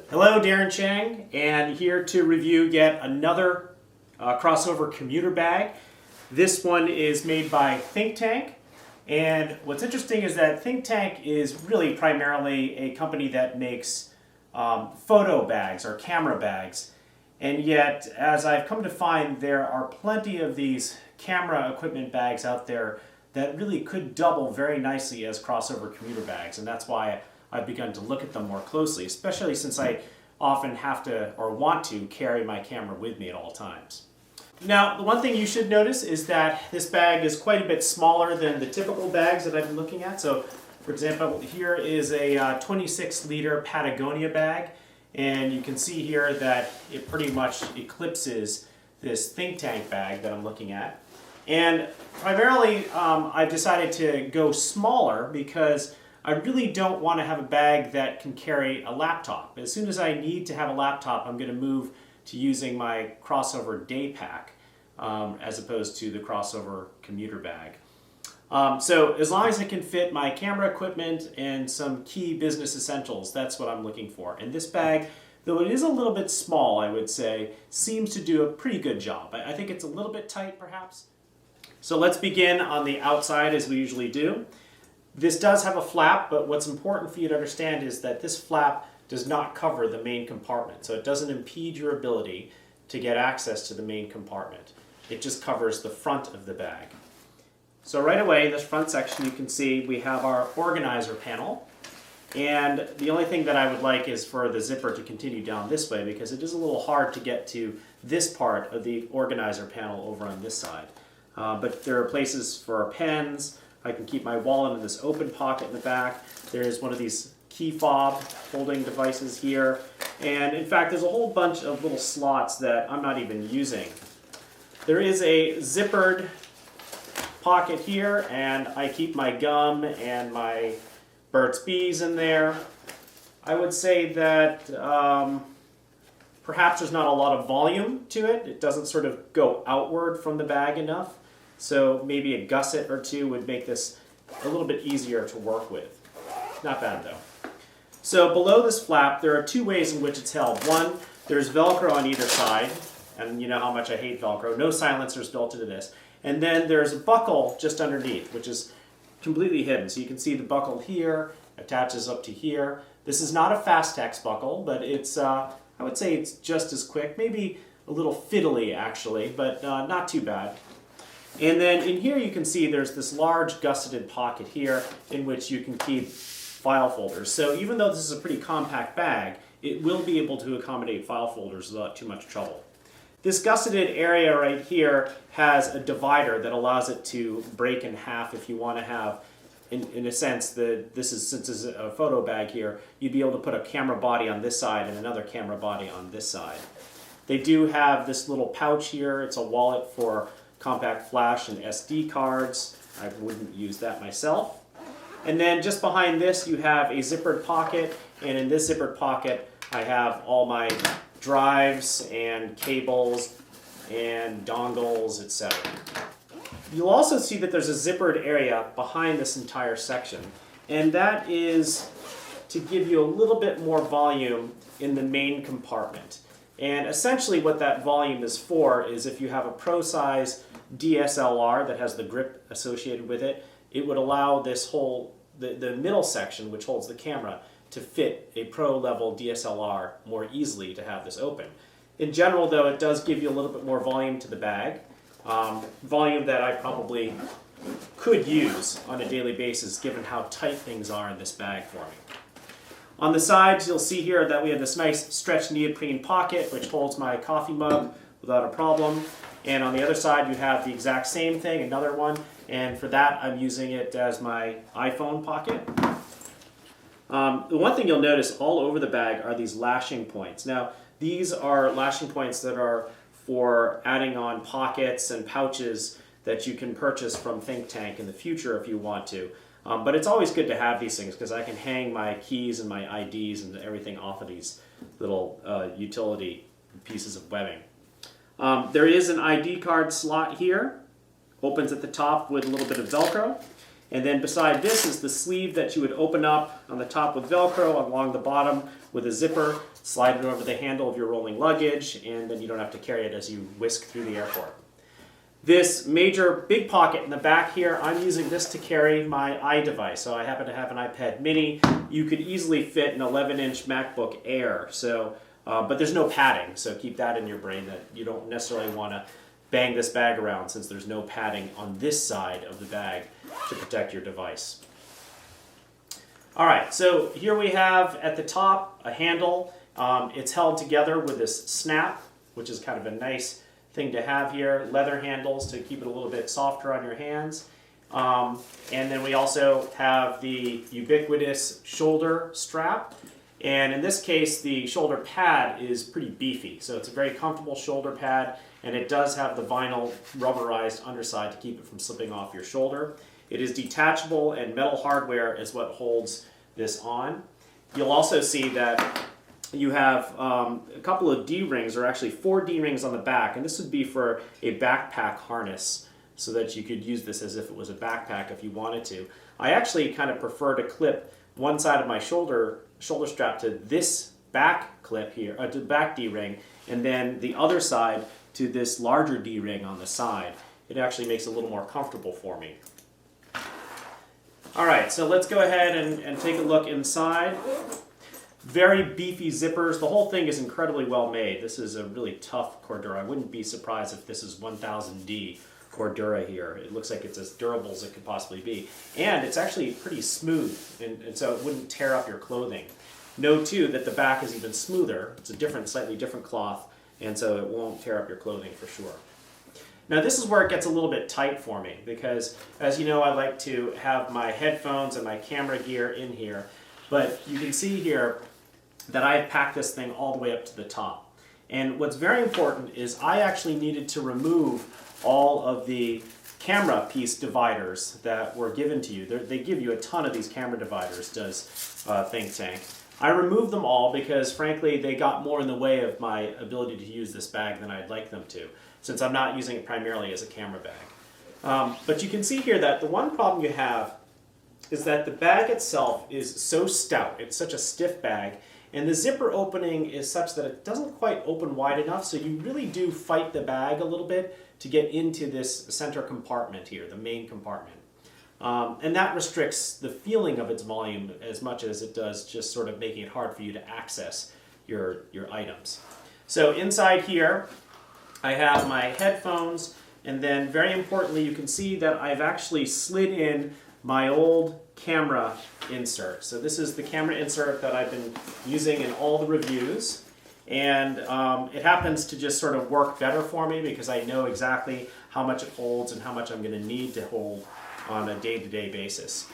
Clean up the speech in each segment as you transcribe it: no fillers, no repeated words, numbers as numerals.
Hello, Darren Chang, and here to review yet another crossover commuter bag. This one is made by Think Tank, and what's interesting is that Think Tank is really primarily a company that makes photo bags or camera bags, and yet, as I've come to find, there are plenty of these camera equipment bags out there that really could double very nicely as crossover commuter bags, and that's why I've begun to look at them more closely, especially since I often have to or want to carry my camera with me at all times. Now, the one thing you should notice is that this bag is quite a bit smaller than the typical bags that I've been looking at. So, for example, here is a 26-liter Patagonia bag, and you can see here that it pretty much eclipses this Think Tank bag that I'm looking at. And primarily, I've decided to go smaller because I really don't want to have a bag that can carry a laptop. As soon as I need to have a laptop, I'm going to move to using my crossover day pack as opposed to the crossover commuter bag. So as long as it can fit my camera equipment and some key business essentials, that's what I'm looking for. And this bag, though it is a little bit small, I would say, seems to do a pretty good job. I think it's a little bit tight, perhaps. So let's begin on the outside as we usually do. This does have a flap, but what's important for you to understand is that this flap does not cover the main compartment, so it doesn't impede your ability to get access to the main compartment. It just covers the front of the bag. So right away in this front section you can see we have our organizer panel, and the only thing that I would like is for the zipper to continue down this way because it is a little hard to get to this part of the organizer panel over on this side. But there are places for pens. I can keep my wallet in this open pocket in the back. There's one of these key fob holding devices here. And in fact, there's a whole bunch of little slots that I'm not even using. There is a zippered pocket here, and I keep my gum and my Burt's Bees in there. I would say that perhaps there's not a lot of volume to it. It doesn't sort of go outward from the bag enough. So maybe a gusset or two would make this a little bit easier to work with. Not bad though. So below this flap, there are two ways in which it's held. One, there's Velcro on either side, and you know how much I hate Velcro. No silencers built into this. And then there's a buckle just underneath, which is completely hidden. So you can see the buckle here, attaches up to here. This is not a Fastex buckle, but it's, I would say it's just as quick, maybe a little fiddly actually, but not too bad. And then in here you can see there's this large gusseted pocket here in which you can keep file folders. So even though this is a pretty compact bag, it will be able to accommodate file folders without too much trouble. This gusseted area right here has a divider that allows it to break in half if you want to have, in a sense, since this is a photo bag here, you'd be able to put a camera body on this side and another camera body on this side. They do have this little pouch here. It's a wallet for compact flash and SD cards. I wouldn't use that myself. And then just behind this you have a zippered pocket, and in this zippered pocket I have all my drives and cables and dongles, etc. You'll also see that there's a zippered area behind this entire section, and that is to give you a little bit more volume in the main compartment. And essentially what that volume is for is if you have a pro size DSLR that has the grip associated with it, it would allow this whole, the middle section, which holds the camera, to fit a pro level DSLR more easily to have this open. In general though, it does give you a little bit more volume to the bag, volume that I probably could use on a daily basis given how tight things are in this bag for me. On the sides you'll see here that we have this nice stretched neoprene pocket which holds my coffee mug without a problem. And on the other side you have the exact same thing, another one, and for that I'm using it as my iPhone pocket. The one thing you'll notice all over the bag are these lashing points. Now these are lashing points that are for adding on pockets and pouches that you can purchase from Think Tank in the future if you want to. But it's always good to have these things because I can hang my keys and my IDs and everything off of these little utility pieces of webbing. There is an ID card slot here, opens at the top with a little bit of Velcro, And then beside this is the sleeve that you would open up on the top with Velcro, along the bottom with a zipper, slide it over the handle of your rolling luggage, and then you don't have to carry it as you whisk through the airport. This major big pocket in the back here, I'm using this to carry my iDevice. So I happen to have an iPad mini. You could easily fit an 11-inch MacBook Air, but there's no padding, so keep that in your brain that you don't necessarily want to bang this bag around since there's no padding on this side of the bag to protect your device. All right, so here we have at the top a handle. It's held together with this snap, which is kind of a nice thing to have here. Leather handles to keep it a little bit softer on your hands. And then we also have the ubiquitous shoulder strap. And in this case, the shoulder pad is pretty beefy. So it's a very comfortable shoulder pad, and it does have the vinyl rubberized underside to keep it from slipping off your shoulder. It is detachable, and metal hardware is what holds this on. You'll also see that you have a couple of D-rings, or actually 4 D-rings on the back, and this would be for a backpack harness so that you could use this as if it was a backpack if you wanted to. I actually kind of prefer to clip one side of my shoulder strap to this back clip here, to the back D-ring, and then the other side to this larger D-ring on the side. It actually makes it a little more comfortable for me. All right, so let's go ahead and take a look inside. Very beefy zippers. The whole thing is incredibly well made. This is a really tough Cordura. I wouldn't be surprised if this is 1000D Cordura here. It looks like it's as durable as it could possibly be. And it's actually pretty smooth, and so it wouldn't tear up your clothing. Note too that the back is even smoother. It's a slightly different cloth, and so it won't tear up your clothing for sure. Now this is where it gets a little bit tight for me because, as you know, I like to have my headphones and my camera gear in here. But you can see here that I have packed this thing all the way up to the top. And what's very important is I actually needed to remove all of the camera piece dividers that were given to you. They give you a ton of these camera dividers, does Think Tank. I removed them all because, frankly, they got more in the way of my ability to use this bag than I'd like them to, since I'm not using it primarily as a camera bag. But you can see here that the one problem you have is that the bag itself is so stout. It's such a stiff bag, and the zipper opening is such that it doesn't quite open wide enough, so you really do fight the bag a little bit to get into this center compartment here, the main compartment. And that restricts the feeling of its volume as much as it does just sort of making it hard for you to access your items. So inside here, I have my headphones, and then very importantly, you can see that I've actually slid in my old camera insert. So this is the camera insert that I've been using in all the reviews. And it happens to just sort of work better for me because I know exactly how much it holds and how much I'm going to need to hold on a day-to-day basis.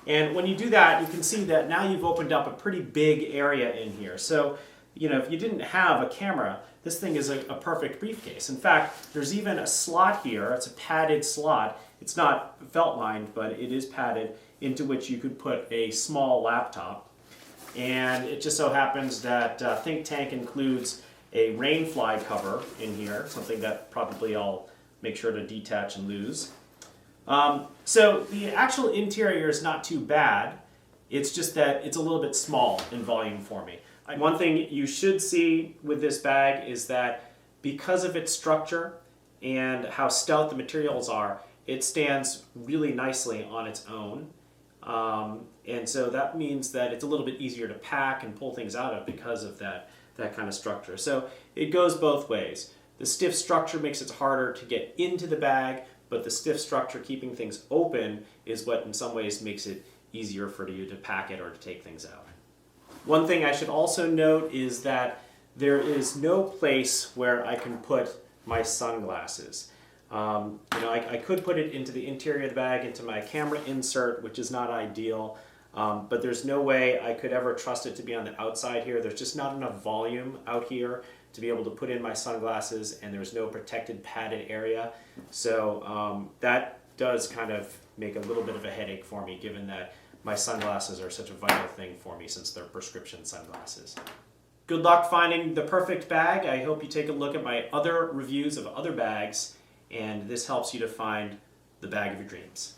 And when you do that, you can see that now you've opened up a pretty big area in here. So, you know, if you didn't have a camera, this thing is a perfect briefcase. In fact, there's even a slot here. It's a padded slot. It's not felt-lined, but it is padded, into which you could put a small laptop. And it just so happens that Think Tank includes a rainfly cover in here, something that probably I'll make sure to detach and lose. So the actual interior is not too bad. It's just that it's a little bit small in volume for me. One thing you should see with this bag is that because of its structure and how stout the materials are, it stands really nicely on its own. And so that means that it's a little bit easier to pack and pull things out of because of that kind of structure. So it goes both ways. The stiff structure makes it harder to get into the bag, but the stiff structure keeping things open is what in some ways makes it easier for you to pack it or to take things out. One thing I should also note is that there is no place where I can put my sunglasses. I could put it into the interior of the bag, into my camera insert, which is not ideal, but there's no way I could ever trust it to be on the outside here. There's just not enough volume out here to be able to put in my sunglasses, and there's no protected padded area. So that does kind of make a little bit of a headache for me, given that my sunglasses are such a vital thing for me since they're prescription sunglasses. Good luck finding the perfect bag. I hope you take a look at my other reviews of other bags, and this helps you to find the bag of your dreams.